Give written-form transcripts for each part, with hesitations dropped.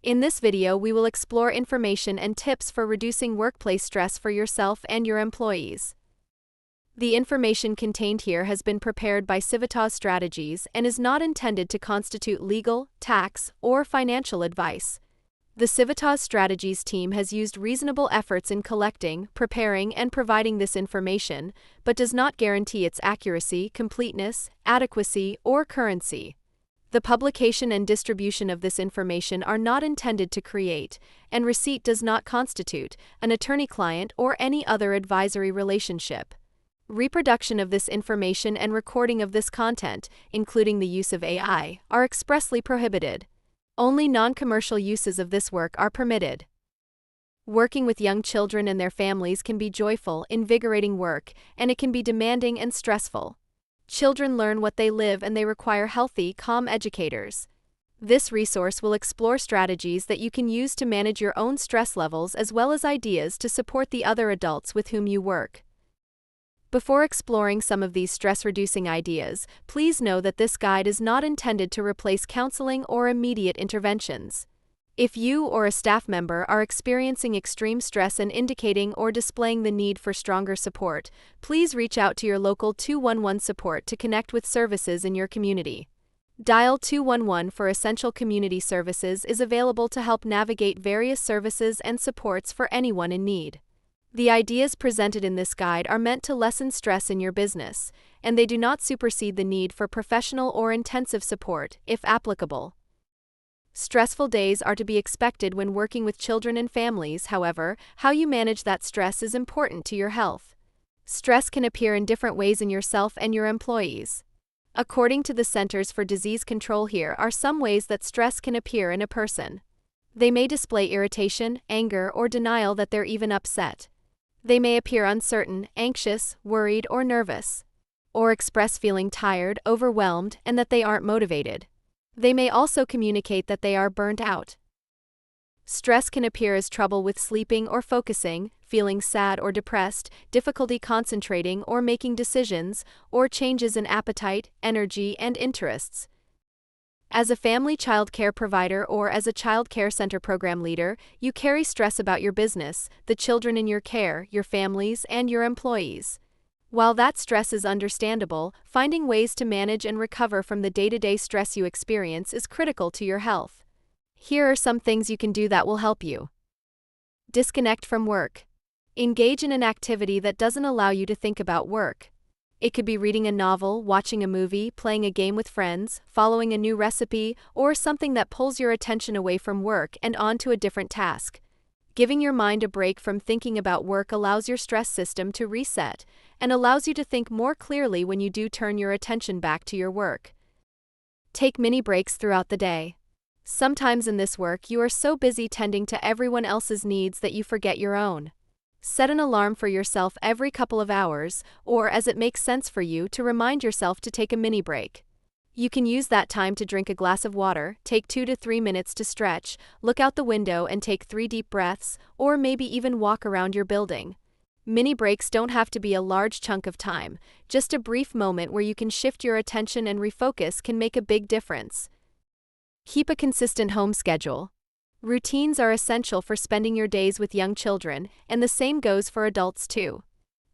In this video, we will explore information and tips for reducing workplace stress for yourself and your employees. The information contained here has been prepared by Civitas Strategies and is not intended to constitute legal, tax, or financial advice. The Civitas Strategies team has used reasonable efforts in collecting, preparing, and providing this information, but does not guarantee its accuracy, completeness, adequacy, or currency. The publication and distribution of this information are not intended to create, and receipt does not constitute, an attorney-client or any other advisory relationship. Reproduction of this information and recording of this content, including the use of AI, are expressly prohibited. Only non-commercial uses of this work are permitted. Working with young children and their families can be joyful, invigorating work, and it can be demanding and stressful. Children learn what they live and they require healthy, calm educators. This resource will explore strategies that you can use to manage your own stress levels as well as ideas to support the other adults with whom you work. Before exploring some of these stress-reducing ideas, please know that this guide is not intended to replace counseling or immediate interventions. If you or a staff member are experiencing extreme stress and indicating or displaying the need for stronger support, please reach out to your local 211 support to connect with services in your community. Dial 211 for essential community services is available to help navigate various services and supports for anyone in need. The ideas presented in this guide are meant to lessen stress in your business, and they do not supersede the need for professional or intensive support, if applicable. Stressful days are to be expected when working with children and families. However, how you manage that stress is important to your health. Stress can appear in different ways in yourself and your employees. According to the Centers for Disease Control, here are some ways that stress can appear in a person. They may display irritation, anger, or denial that they're even upset. They may appear uncertain, anxious, worried, or nervous, or express feeling tired, overwhelmed, and that they aren't motivated. They may also communicate that they are burnt out. Stress can appear as trouble with sleeping or focusing, feeling sad or depressed, difficulty concentrating or making decisions, or changes in appetite, energy, and interests. As a family child care provider or as a child care center program leader, you carry stress about your business, the children in your care, your families, and your employees. While that stress is understandable, finding ways to manage and recover from the day-to-day stress you experience is critical to your health. Here are some things you can do that will help you. Disconnect from work. Engage in an activity that doesn't allow you to think about work. It could be reading a novel, watching a movie, playing a game with friends, following a new recipe, or something that pulls your attention away from work and onto a different task. Giving your mind a break from thinking about work allows your stress system to reset and allows you to think more clearly when you do turn your attention back to your work. Take mini breaks throughout the day. Sometimes in this work you are so busy tending to everyone else's needs that you forget your own. Set an alarm for yourself every couple of hours, or as it makes sense for you, to remind yourself to take a mini break. You can use that time to drink a glass of water, take 2 to 3 minutes to stretch, look out the window and take 3 deep breaths, or maybe even walk around your building. Mini breaks don't have to be a large chunk of time. Just a brief moment where you can shift your attention and refocus can make a big difference. Keep a consistent home schedule. Routines are essential for spending your days with young children, and the same goes for adults too.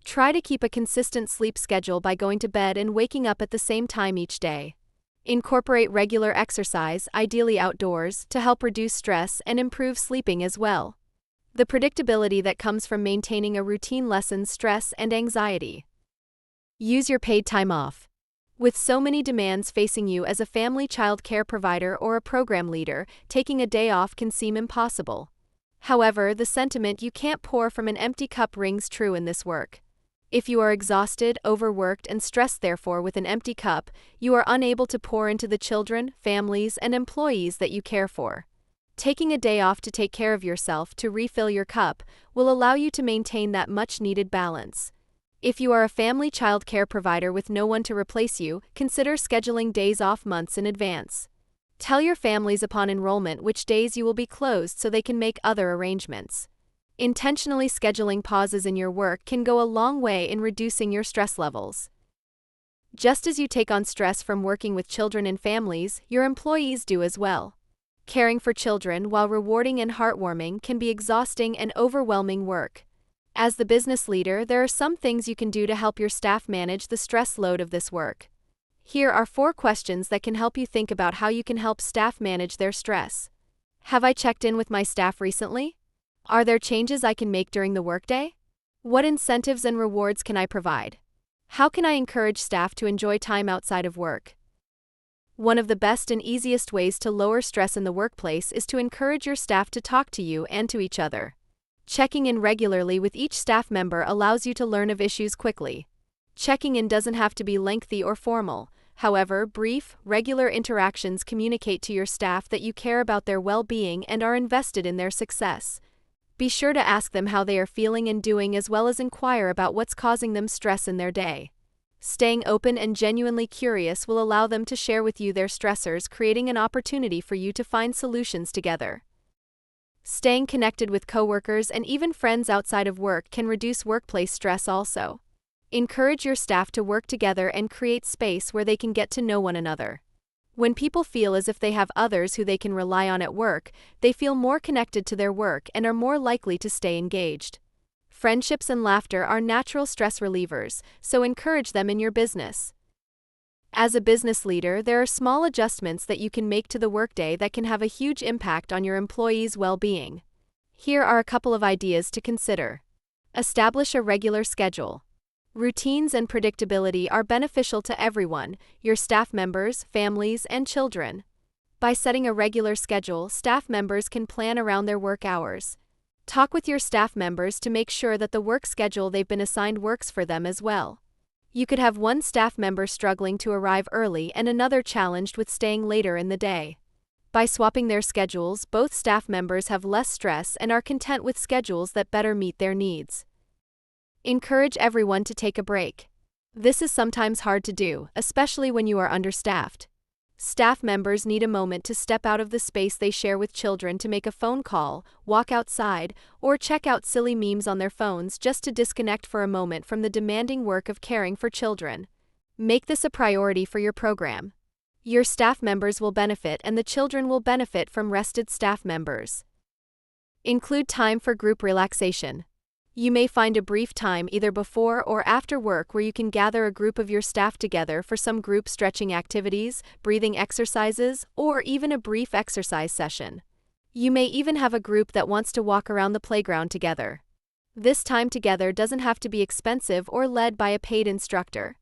Try to keep a consistent sleep schedule by going to bed and waking up at the same time each day. Incorporate regular exercise, ideally outdoors, to help reduce stress and improve sleeping as well. The predictability that comes from maintaining a routine lessens stress and anxiety. Use your paid time off. With so many demands facing you as a family child care provider or a program leader, taking a day off can seem impossible. However, the sentiment "you can't pour from an empty cup" rings true in this work. If you are exhausted, overworked, and stressed, therefore with an empty cup, you are unable to pour into the children, families, and employees that you care for. Taking a day off to take care of yourself, to refill your cup, will allow you to maintain that much-needed balance. If you are a family child care provider with no one to replace you, consider scheduling days off months in advance. Tell your families upon enrollment which days you will be closed so they can make other arrangements. Intentionally scheduling pauses in your work can go a long way in reducing your stress levels. Just as you take on stress from working with children and families, your employees do as well. Caring for children, while rewarding and heartwarming, can be exhausting and overwhelming work. As the business leader, there are some things you can do to help your staff manage the stress load of this work. Here are 4 questions that can help you think about how you can help staff manage their stress. Have I checked in with my staff recently? Are there changes I can make during the workday? What incentives and rewards can I provide? How can I encourage staff to enjoy time outside of work? One of the best and easiest ways to lower stress in the workplace is to encourage your staff to talk to you and to each other. Checking in regularly with each staff member allows you to learn of issues quickly. Checking in doesn't have to be lengthy or formal. However, brief, regular interactions communicate to your staff that you care about their well-being and are invested in their success. Be sure to ask them how they are feeling and doing, as well as inquire about what's causing them stress in their day. Staying open and genuinely curious will allow them to share with you their stressors, creating an opportunity for you to find solutions together. Staying connected with coworkers and even friends outside of work can reduce workplace stress also. Encourage your staff to work together and create space where they can get to know one another. When people feel as if they have others who they can rely on at work, they feel more connected to their work and are more likely to stay engaged. Friendships and laughter are natural stress relievers, so encourage them in your business. As a business leader, there are small adjustments that you can make to the workday that can have a huge impact on your employees' well-being. Here are a couple of ideas to consider. Establish a regular schedule. Routines and predictability are beneficial to everyone, your staff members, families, and children. By setting a regular schedule, staff members can plan around their work hours. Talk with your staff members to make sure that the work schedule they've been assigned works for them as well. You could have one staff member struggling to arrive early and another challenged with staying later in the day. By swapping their schedules, both staff members have less stress and are content with schedules that better meet their needs. Encourage everyone to take a break. This is sometimes hard to do, especially when you are understaffed. Staff members need a moment to step out of the space they share with children to make a phone call, walk outside, or check out silly memes on their phones just to disconnect for a moment from the demanding work of caring for children. Make this a priority for your program. Your staff members will benefit and the children will benefit from rested staff members. Include time for group relaxation. You may find a brief time either before or after work where you can gather a group of your staff together for some group stretching activities, breathing exercises, or even a brief exercise session. You may even have a group that wants to walk around the playground together. This time together doesn't have to be expensive or led by a paid instructor.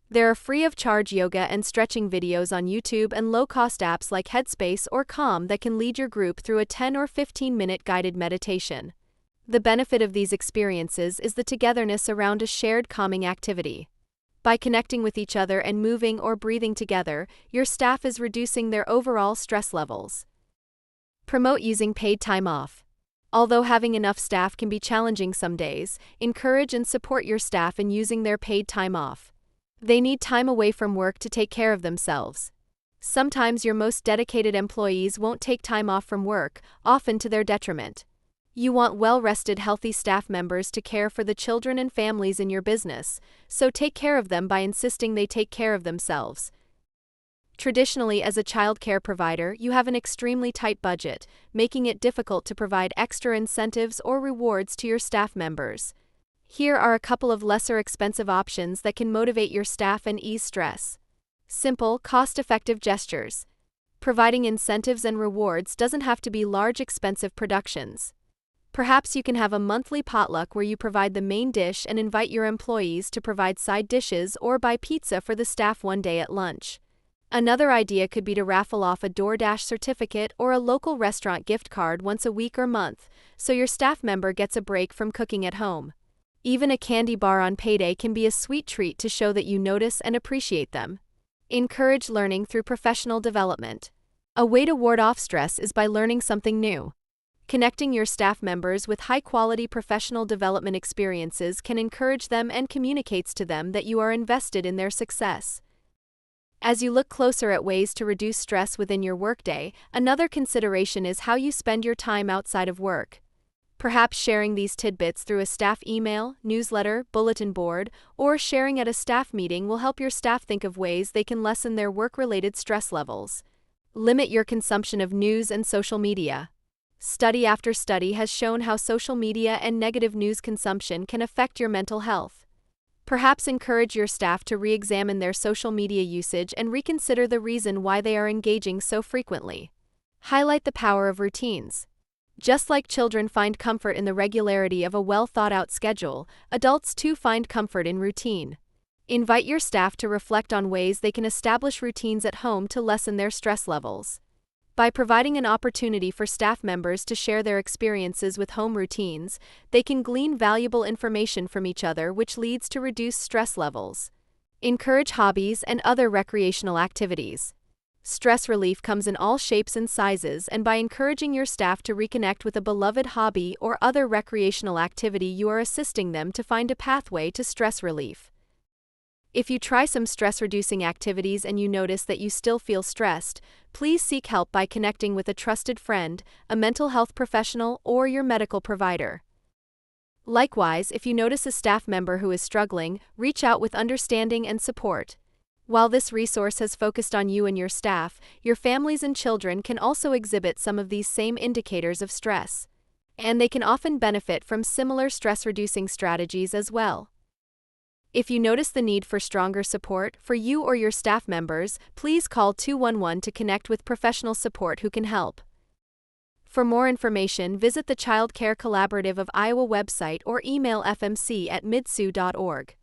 There are free-of-charge yoga and stretching videos on YouTube and low-cost apps like Headspace or Calm that can lead your group through a 10 or 15-minute guided meditation. The benefit of these experiences is the togetherness around a shared calming activity. By connecting with each other and moving or breathing together, your staff is reducing their overall stress levels. Promote using paid time off. Although having enough staff can be challenging some days, encourage and support your staff in using their paid time off. They need time away from work to take care of themselves. Sometimes your most dedicated employees won't take time off from work, often to their detriment. You want well-rested, healthy staff members to care for the children and families in your business, so take care of them by insisting they take care of themselves. Traditionally, as a child care provider, you have an extremely tight budget, making it difficult to provide extra incentives or rewards to your staff members. Here are a couple of lesser expensive options that can motivate your staff and ease stress. Simple, cost-effective gestures. Providing incentives and rewards doesn't have to be large, expensive productions. Perhaps you can have a monthly potluck where you provide the main dish and invite your employees to provide side dishes or buy pizza for the staff one day at lunch. Another idea could be to raffle off a DoorDash certificate or a local restaurant gift card once a week or month, so your staff member gets a break from cooking at home. Even a candy bar on payday can be a sweet treat to show that you notice and appreciate them. Encourage learning through professional development. A way to ward off stress is by learning something new. Connecting your staff members with high-quality professional development experiences can encourage them and communicates to them that you are invested in their success. As you look closer at ways to reduce stress within your workday, another consideration is how you spend your time outside of work. Perhaps sharing these tidbits through a staff email, newsletter, bulletin board, or sharing at a staff meeting will help your staff think of ways they can lessen their work-related stress levels. Limit your consumption of news and social media. Study after study has shown how social media and negative news consumption can affect your mental health. Perhaps encourage your staff to re-examine their social media usage and reconsider the reason why they are engaging so frequently. Highlight the power of routines. Just like children find comfort in the regularity of a well-thought-out schedule, adults too find comfort in routine. Invite your staff to reflect on ways they can establish routines at home to lessen their stress levels. By providing an opportunity for staff members to share their experiences with home routines, they can glean valuable information from each other, which leads to reduced stress levels. Encourage hobbies and other recreational activities. Stress relief comes in all shapes and sizes, and by encouraging your staff to reconnect with a beloved hobby or other recreational activity, you are assisting them to find a pathway to stress relief. If you try some stress-reducing activities and you notice that you still feel stressed, please seek help by connecting with a trusted friend, a mental health professional, or your medical provider. Likewise, if you notice a staff member who is struggling, reach out with understanding and support. While this resource has focused on you and your staff, your families and children can also exhibit some of these same indicators of stress, and they can often benefit from similar stress-reducing strategies as well. If you notice the need for stronger support for you or your staff members, please call 211 to connect with professional support who can help. For more information, visit the Child Care Collaborative of Iowa website or email fmc@midsioux.org.